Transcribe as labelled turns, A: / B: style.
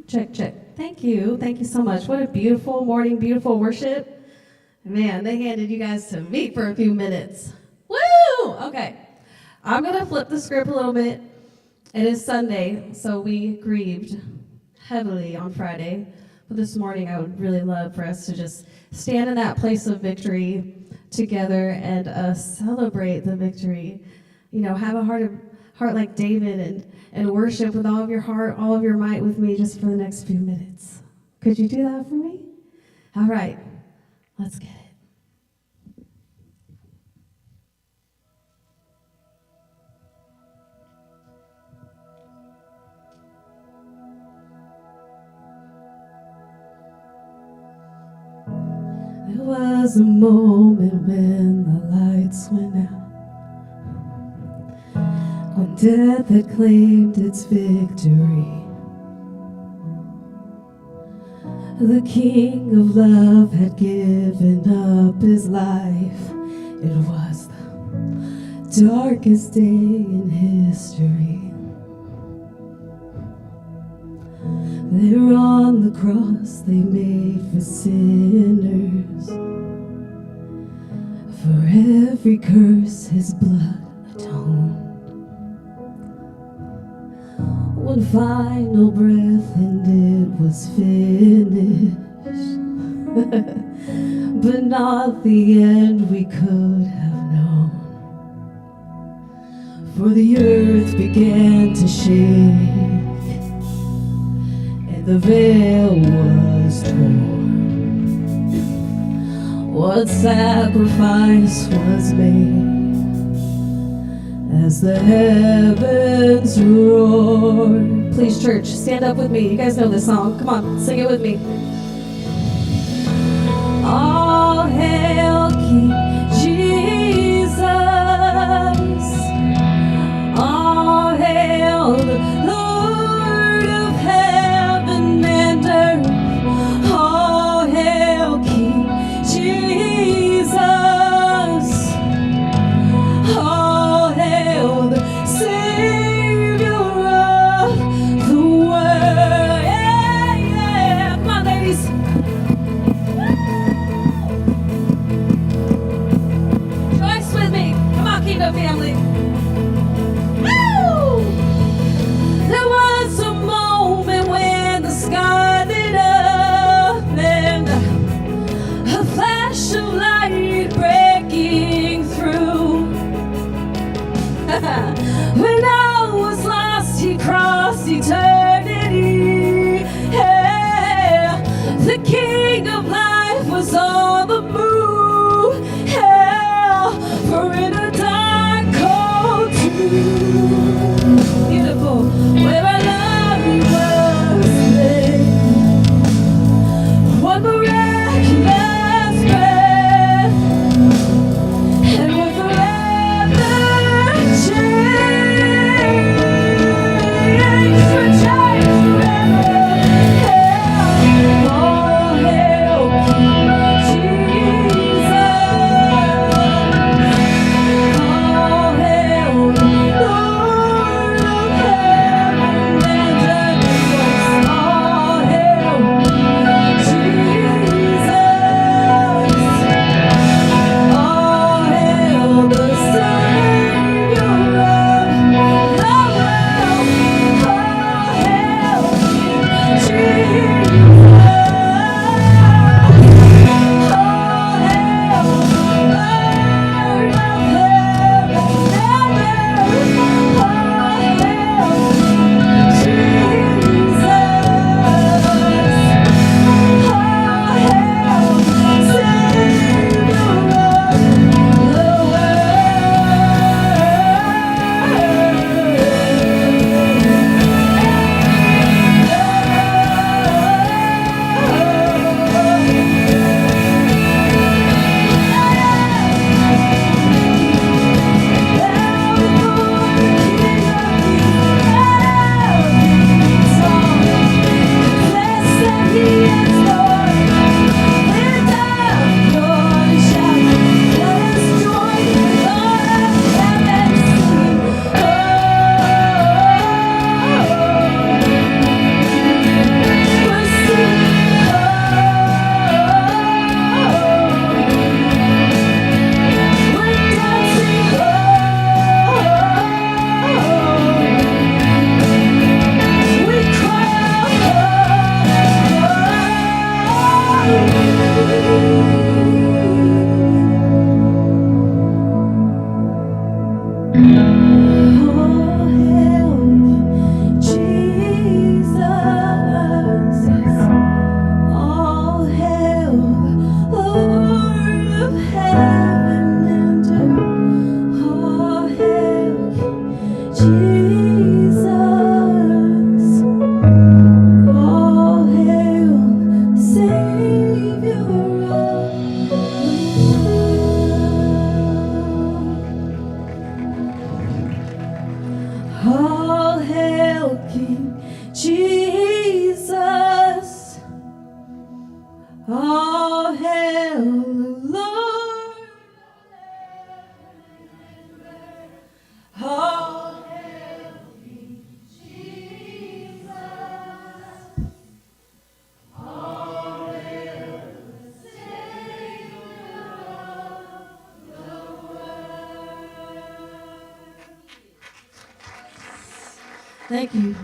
A: Check, check. Thank you. Thank you so much. What a beautiful morning, beautiful worship. Man, they handed you guys to me for a few minutes. Woo! Okay. I'm going to flip the script a little bit. It is Sunday, so we grieved heavily on Friday. But this morning, I would really love for us to just stand in that place of victory together and celebrate the victory. You know, have a heart like David and worship with all of your heart, all of your might with me just for the next few minutes. Could you do that for me? All right, let's get it. There was a moment when the lights went out, when death had claimed its victory. The King of Love had given up his life. It was the darkest day in history. There on the cross they made for sinners. For every curse his blood atoned. One final breath and it was finished. But not the end we could have known. For the earth began to shake, the veil was torn. What sacrifice was made as the heavens roared? Please, church, stand up with me. You guys know this song. Come on, sing it with me. All hail King Jesus. All hail the Lord of heaven and earth. All hail King Jesus. All hail the Savior of the world. Yeah, yeah. Come on, ladies. Thank you.